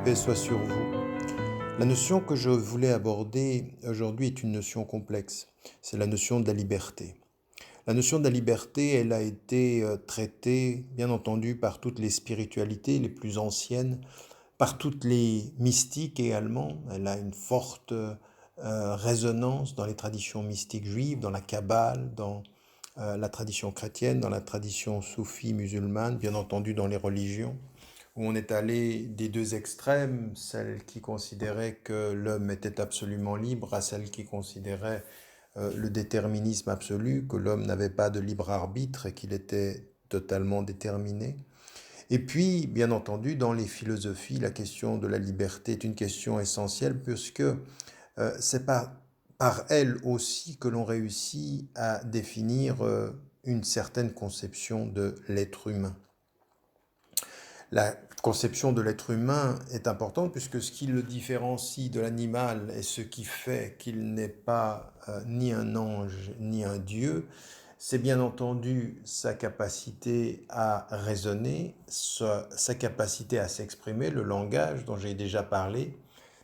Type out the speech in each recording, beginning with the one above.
paix soit sur vous. La notion que je voulais aborder aujourd'hui est une notion complexe. C'est la notion de la liberté. La notion de la liberté, elle a été traitée, bien entendu, par toutes les spiritualités les plus anciennes, par toutes les mystiques également. Elle a une forte résonance dans les traditions mystiques juives, dans la Kabbale, dans la tradition chrétienne, dans la tradition soufie musulmane, bien entendu dans les religions, où on est allé des deux extrêmes, celle qui considérait que l'homme était absolument libre à celle qui considérait le déterminisme absolu, que l'homme n'avait pas de libre arbitre et qu'il était totalement déterminé. Et puis, bien entendu, dans les philosophies, la question de la liberté est une question essentielle puisque c'est par elle aussi que l'on réussit à définir une certaine conception de l'être humain. La conception de l'être humain est importante puisque ce qui le différencie de l'animal et ce qui fait qu'il n'est pas ni un ange ni un dieu, c'est bien entendu sa capacité à raisonner, sa capacité à s'exprimer, le langage dont j'ai déjà parlé,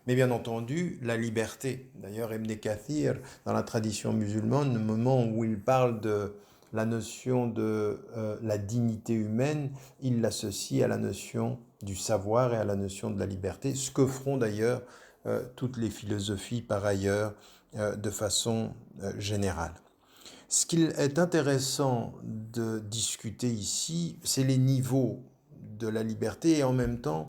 mais bien entendu la liberté. D'ailleurs, Ibn Kathir, dans la tradition musulmane, au moment où il parle de la notion de la dignité humaine, il l'associe à la notion du savoir et à la notion de la liberté, ce que feront d'ailleurs toutes les philosophies par ailleurs de façon générale. Ce qu'il est intéressant de discuter ici, c'est les niveaux de la liberté et en même temps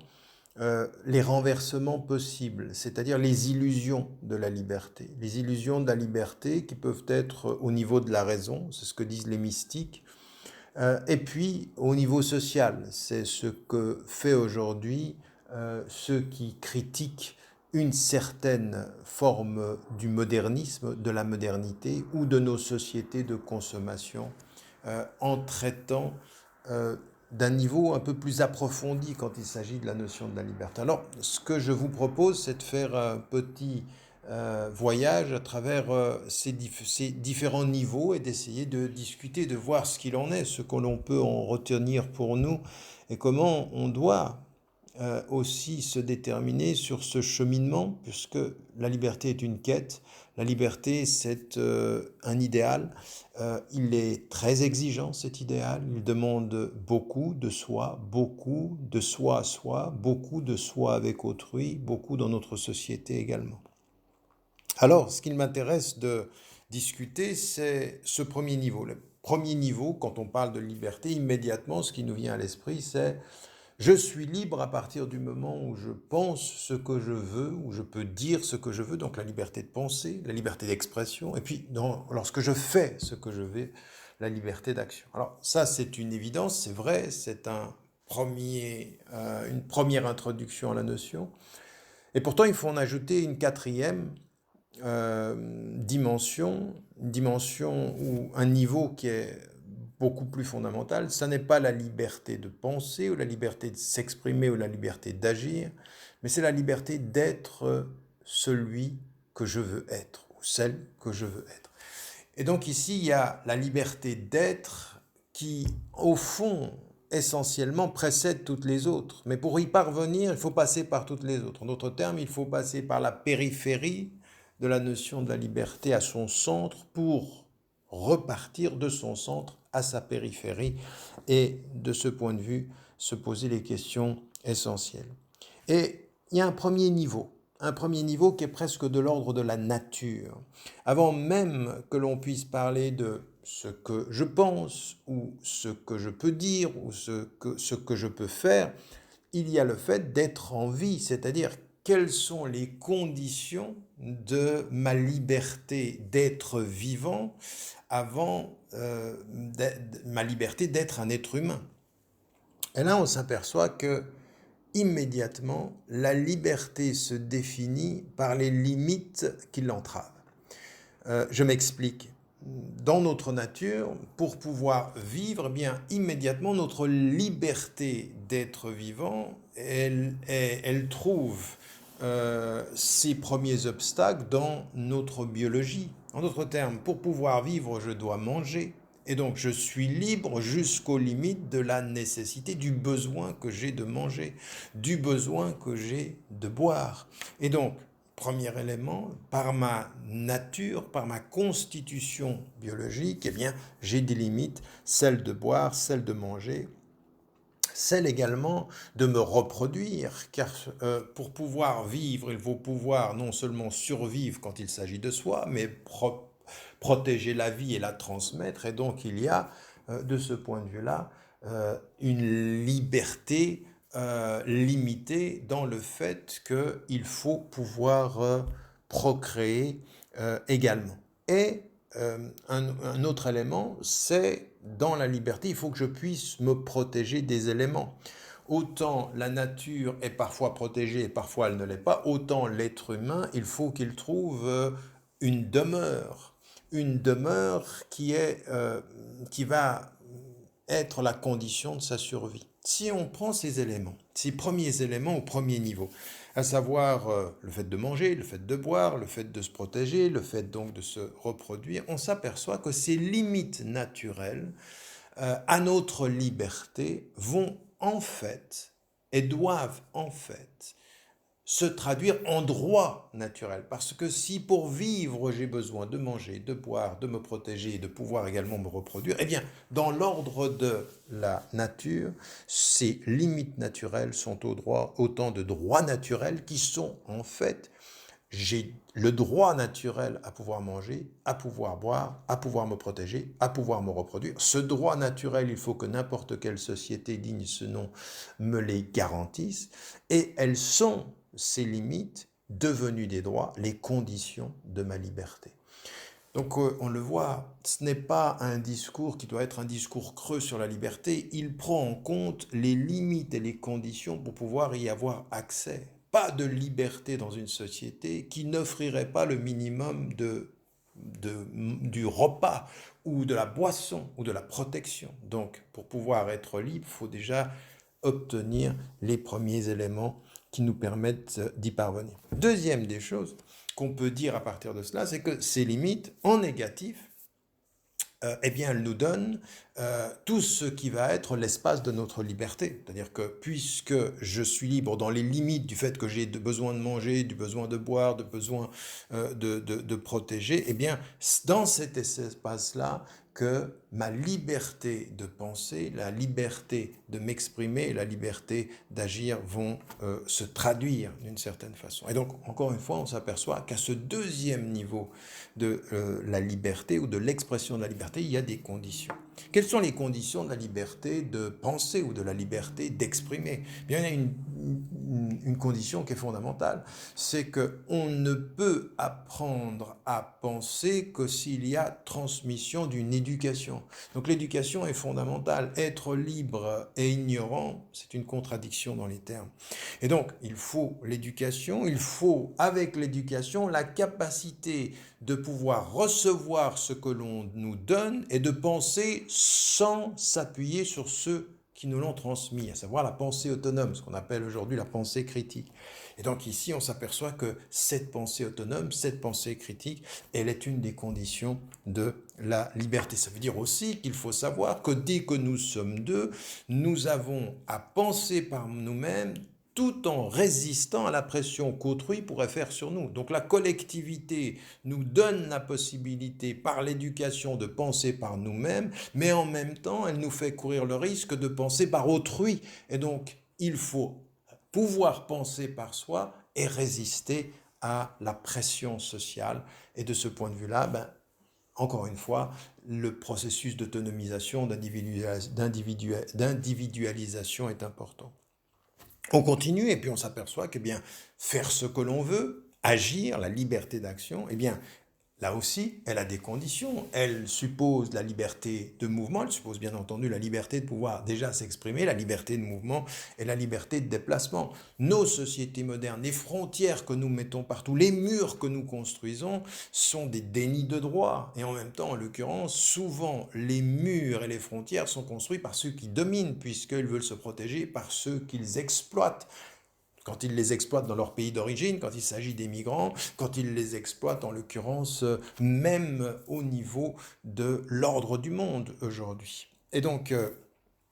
les renversements possibles, c'est-à-dire les illusions de la liberté. Les illusions de la liberté qui peuvent être au niveau de la raison, c'est ce que disent les mystiques, et puis au niveau social, c'est ce que fait aujourd'hui ceux qui critiquent une certaine forme du modernisme, de la modernité ou de nos sociétés de consommation en traitant d'un niveau un peu plus approfondi quand il s'agit de la notion de la liberté. Alors, ce que je vous propose, c'est de faire un petit voyage à travers ces différents niveaux et d'essayer de discuter, de voir ce qu'il en est, ce que l'on peut en retenir pour nous et comment on doit aussi se déterminer sur ce cheminement, puisque la liberté est une quête, la liberté c'est un idéal, il est très exigeant cet idéal, il demande beaucoup de soi à soi, beaucoup de soi avec autrui, beaucoup dans notre société également. Alors, ce qu'il m'intéresse de discuter, c'est ce premier niveau. Le premier niveau, quand on parle de liberté, immédiatement, ce qui nous vient à l'esprit, c'est je suis libre à partir du moment où je pense ce que je veux, où je peux dire ce que je veux, donc la liberté de penser, la liberté d'expression, et puis lorsque je fais ce que je veux, la liberté d'action. Alors ça, c'est une évidence, c'est vrai, c'est une première introduction à la notion, et pourtant il faut en ajouter une quatrième dimension, une dimension ou un niveau qui est beaucoup plus fondamental. Ça n'est pas la liberté de penser ou la liberté de s'exprimer ou la liberté d'agir, mais c'est la liberté d'être celui que je veux être ou celle que je veux être. Et donc ici, il y a la liberté d'être qui, au fond, essentiellement précède toutes les autres. Mais pour y parvenir, il faut passer par toutes les autres. En d'autres termes, il faut passer par la périphérie de la notion de la liberté à son centre pour repartir de son centre à sa périphérie et de ce point de vue se poser les questions essentielles. Et il y a un premier niveau qui est presque de l'ordre de la nature. Avant même que l'on puisse parler de ce que je pense ou ce que je peux dire ou ce que je peux faire, il y a le fait d'être en vie, c'est-à-dire quelles sont les conditions de ma liberté d'être vivant avant ma liberté d'être un être humain. Et là, on s'aperçoit que immédiatement, la liberté se définit par les limites qui l'entravent. Je m'explique. Dans notre nature, pour pouvoir vivre, eh bien immédiatement notre liberté d'être vivant, elle trouve ses premiers obstacles dans notre biologie. En d'autres termes, pour pouvoir vivre, je dois manger, Et donc, je suis libre jusqu'aux limites de la nécessité, du besoin que j'ai de manger, du besoin que j'ai de boire. Et donc, premier élément, par ma nature, par ma constitution biologique, eh bien, j'ai des limites, celles de boire, celles de manger, celle également de me reproduire, car pour pouvoir vivre, il faut pouvoir non seulement survivre quand il s'agit de soi, mais protéger la vie et la transmettre. Et donc il y a, de ce point de vue-là, une liberté limitée dans le fait qu'il faut pouvoir procréer également. Et un autre élément, c'est dans la liberté, il faut que je puisse me protéger des éléments. Autant la nature est parfois protégée et parfois elle ne l'est pas, autant l'être humain, il faut qu'il trouve une demeure. Une demeure qui va être la condition de sa survie. Si on prend ces éléments, ces premiers éléments au premier niveau, à savoir le fait de manger, le fait de boire, le fait de se protéger, le fait donc de se reproduire, on s'aperçoit que ces limites naturelles à notre liberté vont en fait et doivent en fait se traduire en droit naturel. Parce que si pour vivre, j'ai besoin de manger, de boire, de me protéger et de pouvoir également me reproduire, eh bien, dans l'ordre de la nature, ces limites naturelles sont autant de droits naturels qui sont en fait, j'ai le droit naturel à pouvoir manger, à pouvoir boire, à pouvoir me protéger, à pouvoir me reproduire. Ce droit naturel, il faut que n'importe quelle société digne ce nom me les garantisse. Et elles sont, ces limites, devenues des droits, les conditions de ma liberté. Donc on le voit, ce n'est pas un discours qui doit être un discours creux sur la liberté, il prend en compte les limites et les conditions pour pouvoir y avoir accès. Pas de liberté dans une société qui n'offrirait pas le minimum du repas ou de la boisson ou de la protection. Donc pour pouvoir être libre, il faut déjà obtenir les premiers éléments qui nous permettent d'y parvenir. Deuxième des choses qu'on peut dire à partir de cela, c'est que ces limites, en négatif, eh bien, elles nous donnent tout ce qui va être l'espace de notre liberté. C'est-à-dire que puisque je suis libre dans les limites du fait que j'ai besoin de manger, du besoin de boire, de besoin de protéger, eh bien, dans cet espace-là, que ma liberté de penser, la liberté de m'exprimer et la liberté d'agir vont se traduire d'une certaine façon. Et donc, encore une fois, on s'aperçoit qu'à ce deuxième niveau de la liberté ou de l'expression de la liberté, il y a des conditions. Quelles sont les conditions de la liberté de penser ou de la liberté d'exprimer? Bien, il y a une condition qui est fondamentale, c'est qu'on ne peut apprendre à penser que s'il y a transmission d'une éducation. Donc l'éducation est fondamentale. Être libre et ignorant, c'est une contradiction dans les termes. Et donc, il faut l'éducation, il faut avec l'éducation la capacité de pouvoir recevoir ce que l'on nous donne et de penser sans s'appuyer sur ceux qui nous l'ont transmis, à savoir la pensée autonome, ce qu'on appelle aujourd'hui la pensée critique. Et donc ici, on s'aperçoit que cette pensée autonome, cette pensée critique, elle est une des conditions de la liberté. Ça veut dire aussi qu'il faut savoir que dès que nous sommes deux, nous avons à penser par nous-mêmes tout en résistant à la pression qu'autrui pourrait faire sur nous. Donc la collectivité nous donne la possibilité par l'éducation de penser par nous-mêmes, mais en même temps, elle nous fait courir le risque de penser par autrui. Et donc, il faut pouvoir penser par soi et résister à la pression sociale. Et de ce point de vue-là, encore une fois, le processus d'autonomisation, d'individualisation est important. On continue et puis on s'aperçoit que bien faire ce que l'on veut, agir, la liberté d'action, eh bien là aussi, elle a des conditions. Elle suppose la liberté de mouvement, elle suppose bien entendu la liberté de pouvoir déjà s'exprimer, la liberté de mouvement et la liberté de déplacement. Nos sociétés modernes, les frontières que nous mettons partout, les murs que nous construisons sont des dénis de droit. Et en même temps, en l'occurrence, souvent les murs et les frontières sont construits par ceux qui dominent puisqu'ils veulent se protéger par ceux qu'ils exploitent. quand ils les exploitent dans leur pays d'origine, quand il s'agit des migrants, quand ils les exploitent en l'occurrence même au niveau de l'ordre du monde aujourd'hui. Et donc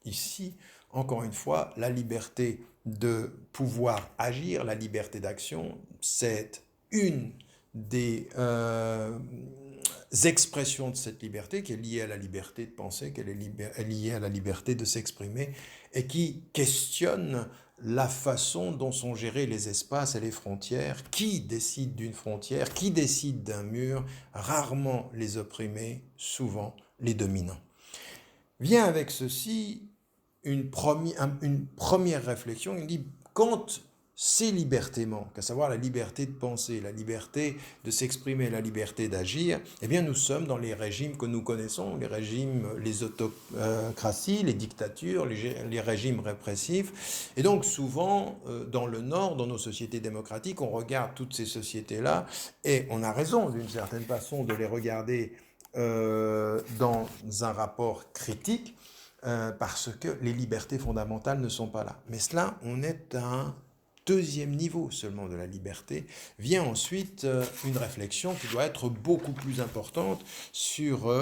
ici, encore une fois, la liberté de pouvoir agir, la liberté d'action, c'est une des expressions de cette liberté qui est liée à la liberté de penser, qu'elle est liée à la liberté de s'exprimer et qui questionne la façon dont sont gérés les espaces et les frontières, qui décide d'une frontière, qui décide d'un mur, rarement les opprimés, souvent les dominants. Vient avec ceci une première réflexion, il dit quand ces libertés manquent, à savoir la liberté de penser, la liberté de s'exprimer, la liberté d'agir, eh bien nous sommes dans les régimes que nous connaissons, les régimes, les autocraties, les dictatures, les régimes répressifs. Et donc souvent, dans le Nord, dans nos sociétés démocratiques, on regarde toutes ces sociétés-là, et on a raison d'une certaine façon de les regarder dans un rapport critique, parce que les libertés fondamentales ne sont pas là. Mais cela, on est à un deuxième niveau seulement de la liberté. Vient ensuite une réflexion qui doit être beaucoup plus importante sur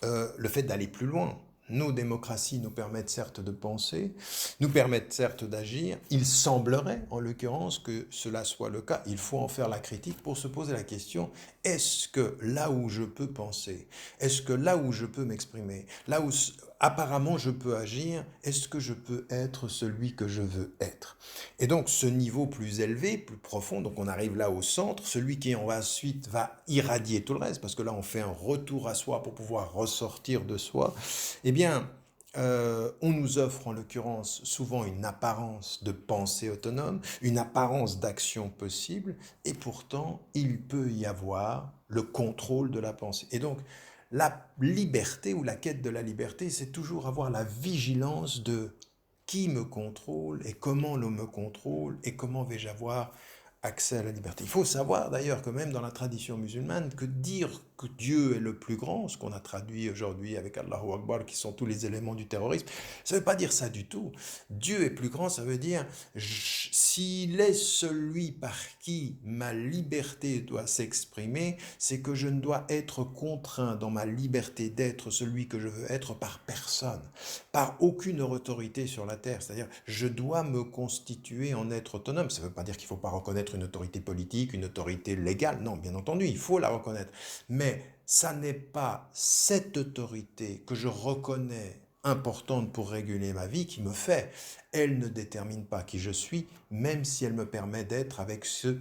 le fait d'aller plus loin. Nos démocraties nous permettent certes de penser, nous permettent certes d'agir. Il semblerait, en l'occurrence, que cela soit le cas. Il faut en faire la critique pour se poser la question, est-ce que là où je peux penser, est-ce que là où je peux m'exprimer, là où apparemment je peux agir, est-ce que je peux être celui que je veux être? Et donc ce niveau plus élevé, plus profond, donc on arrive là au centre, celui qui ensuite va irradier tout le reste, parce que là on fait un retour à soi pour pouvoir ressortir de soi, eh bien on nous offre en l'occurrence souvent une apparence de pensée autonome, une apparence d'action possible, et pourtant il peut y avoir le contrôle de la pensée. Et donc la liberté ou la quête de la liberté, c'est toujours avoir la vigilance de qui me contrôle et comment l'on me contrôle et comment vais-je avoir accès à la liberté. Il faut savoir d'ailleurs que même dans la tradition musulmane, que dire que Dieu est le plus grand, ce qu'on a traduit aujourd'hui avec Allahu Akbar, qui sont tous les éléments du terrorisme, ça ne veut pas dire ça du tout. Dieu est plus grand, ça veut dire s'il est celui par qui ma liberté doit s'exprimer, c'est que je ne dois être contraint dans ma liberté d'être celui que je veux être par personne, par aucune autorité sur la terre. C'est-à-dire, je dois me constituer en être autonome. Ça ne veut pas dire qu'il ne faut pas reconnaître une autorité politique, une autorité légale. Non, bien entendu, il faut la reconnaître. Mais ça n'est pas cette autorité que je reconnais importante pour réguler ma vie qui me fait. Elle ne détermine pas qui je suis, même si elle me permet d'être avec ce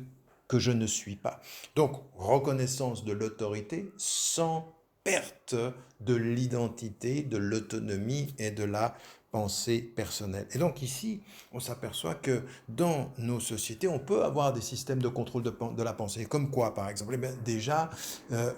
que je ne suis pas. Donc, reconnaissance de l'autorité sans perte de l'identité, de l'autonomie et de la pensée personnelle. Et donc ici, on s'aperçoit que dans nos sociétés, on peut avoir des systèmes de contrôle de la pensée. Comme quoi, par exemple? Eh bien, déjà,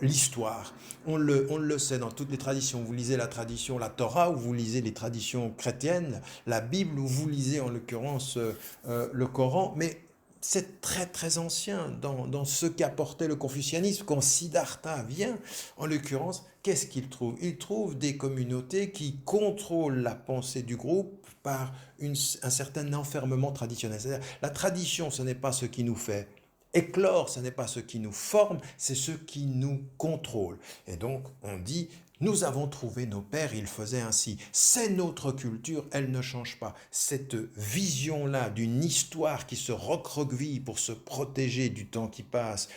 l'histoire. On le sait dans toutes les traditions. Vous lisez la tradition, la Torah, ou vous lisez les traditions chrétiennes, la Bible, ou vous lisez en l'occurrence le Coran, mais c'est très très ancien dans ce qu'apportait le confucianisme. Quand Siddhartha vient, en l'occurrence, qu'est-ce qu'il trouve? Il trouve des communautés qui contrôlent la pensée du groupe par un certain enfermement traditionnel. C'est-à-dire, la tradition, ce n'est pas ce qui nous fait éclore, ce n'est pas ce qui nous forme, c'est ce qui nous contrôle. Et donc, on dit, nous avons trouvé nos pères, ils faisaient ainsi. C'est notre culture, elle ne change pas. Cette vision-là d'une histoire qui se recroqueville pour se protéger du temps qui passe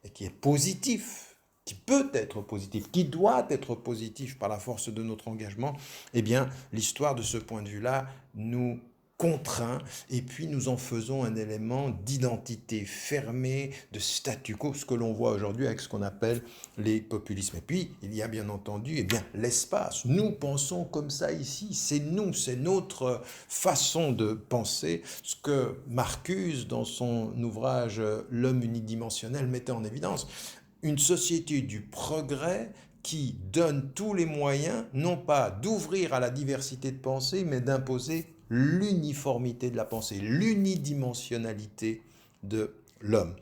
et qui est positif, qui peut être positif, qui doit être positif par la force de notre engagement, eh bien, l'histoire de ce point de vue-là nous contraint, et puis nous en faisons un élément d'identité fermée, de statu quo, ce que l'on voit aujourd'hui avec ce qu'on appelle les populismes. Et puis, il y a bien entendu eh bien, l'espace. Nous pensons comme ça ici, c'est nous, c'est notre façon de penser, ce que Marcuse, dans son ouvrage L'homme unidimensionnel, mettait en évidence. Une société du progrès qui donne tous les moyens, non pas d'ouvrir à la diversité de pensée, mais d'imposer l'uniformité de la pensée, l'unidimensionnalité de l'homme.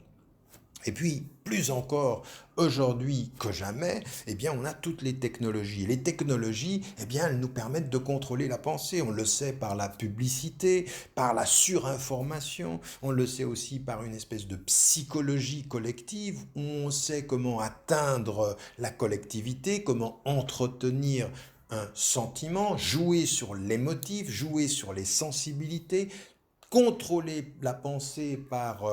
Et puis, plus encore aujourd'hui que jamais, eh bien, on a toutes les technologies. Les technologies, eh bien, elles nous permettent de contrôler la pensée. On le sait par la publicité, par la surinformation. On le sait aussi par une espèce de psychologie collective où on sait comment atteindre la collectivité, comment entretenir un sentiment, jouer sur l'émotif, jouer sur les sensibilités, contrôler la pensée par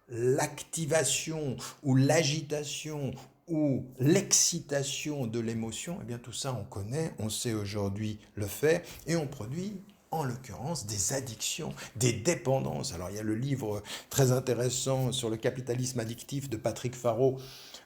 l'activation ou l'agitation ou l'excitation de l'émotion, eh bien tout ça on connaît, on sait aujourd'hui le faire et on produit en l'occurrence des addictions, des dépendances. Alors il y a le livre très intéressant sur le capitalisme addictif de Patrick Farrell.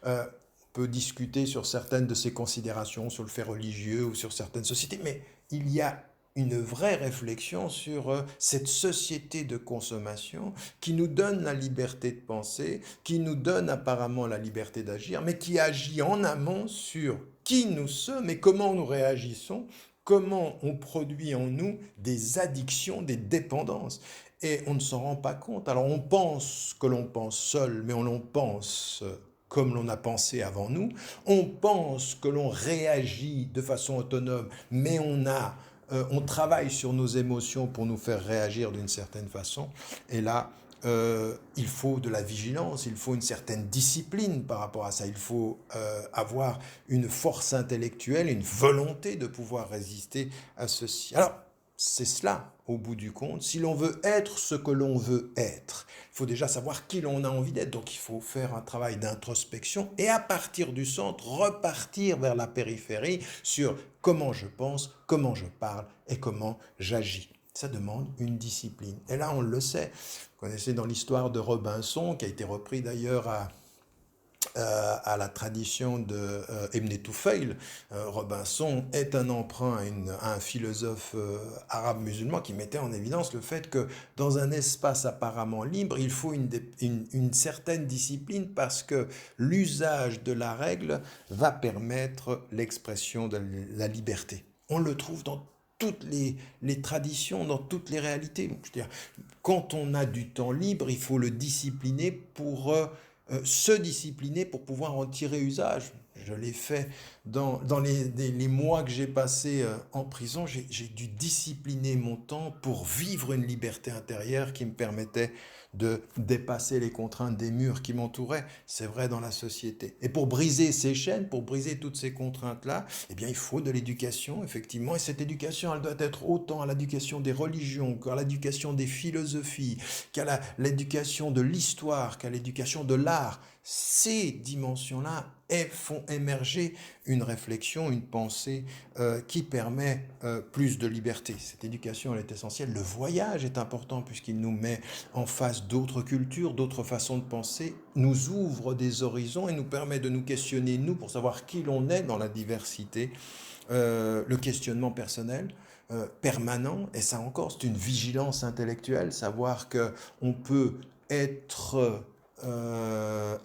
On peut discuter sur certaines de ses considérations, sur le fait religieux ou sur certaines sociétés, mais il y a une vraie réflexion sur cette société de consommation qui nous donne la liberté de penser, qui nous donne apparemment la liberté d'agir, mais qui agit en amont sur qui nous sommes et comment nous réagissons, comment on produit en nous des addictions, des dépendances. Et on ne s'en rend pas compte. Alors on pense que l'on pense seul, mais on en pense comme l'on a pensé avant nous. On pense que l'on réagit de façon autonome, mais on travaille sur nos émotions pour nous faire réagir d'une certaine façon. Et là, il faut de la vigilance, il faut une certaine discipline par rapport à ça. Il faut avoir une force intellectuelle, une volonté de pouvoir résister à ceci. Alors, c'est cela, au bout du compte. Si l'on veut être ce que l'on veut être, il faut déjà savoir qui l'on a envie d'être. Donc, il faut faire un travail d'introspection et à partir du centre, repartir vers la périphérie sur comment je pense, comment je parle et comment j'agis. Ça demande une discipline. Et là, on le sait. Vous connaissez dans l'histoire de Robinson, qui a été repris d'ailleurs à la tradition de Ibn Tufayl. Robinson est un emprunt à un philosophe arabe musulman qui mettait en évidence le fait que dans un espace apparemment libre, il faut une certaine discipline parce que l'usage de la règle va permettre l'expression de la liberté. On le trouve dans toutes les traditions, dans toutes les réalités. C'est-à-dire, quand on a du temps libre, il faut le discipliner pour se discipliner pour pouvoir en tirer usage. Je l'ai fait dans les mois que j'ai passés en prison. J'ai dû discipliner mon temps pour vivre une liberté intérieure qui me permettait de dépasser les contraintes des murs qui m'entouraient. C'est vrai dans la société. Et pour briser ces chaînes, pour briser toutes ces contraintes-là, eh bien, il faut de l'éducation, effectivement. Et cette éducation, elle doit être autant à l'éducation des religions qu'à l'éducation des philosophies, qu'à l'éducation de l'histoire, qu'à l'éducation de l'art. Ces dimensions-là font émerger une réflexion, une pensée qui permet plus de liberté. Cette éducation, elle est essentielle. Le voyage est important puisqu'il nous met en face d'autres cultures, d'autres façons de penser, nous ouvre des horizons et nous permet de nous questionner, nous, pour savoir qui l'on est dans la diversité. Le questionnement personnel, permanent, et ça encore, c'est une vigilance intellectuelle, savoir qu'on peut être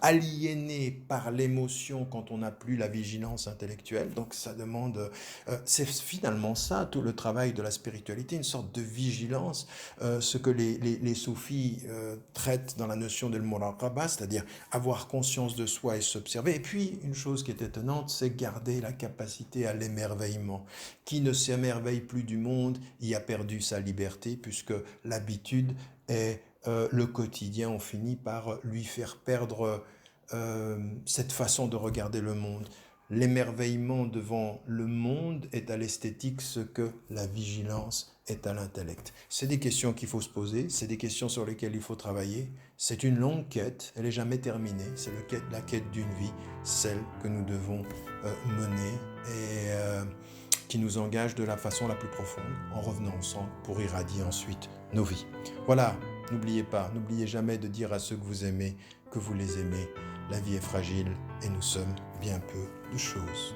aliéné par l'émotion quand on n'a plus la vigilance intellectuelle. Donc ça demande, c'est finalement ça tout le travail de la spiritualité, une sorte de vigilance, ce que les soufis traitent dans la notion de muraqaba, c'est-à-dire avoir conscience de soi et s'observer. Et puis une chose qui est étonnante, c'est garder la capacité à l'émerveillement. Qui ne s'émerveille plus du monde y a perdu sa liberté, puisque l'habitude est le quotidien, on finit par lui faire perdre cette façon de regarder le monde. L'émerveillement devant le monde est à l'esthétique ce que la vigilance est à l'intellect. C'est des questions qu'il faut se poser, c'est des questions sur lesquelles il faut travailler. C'est une longue quête, elle n'est jamais terminée. C'est la quête d'une vie, celle que nous devons mener et qui nous engage de la façon la plus profonde en revenant ensemble pour irradier ensuite nos vies. Voilà. N'oubliez pas, n'oubliez jamais de dire à ceux que vous aimez que vous les aimez. La vie est fragile et nous sommes bien peu de choses.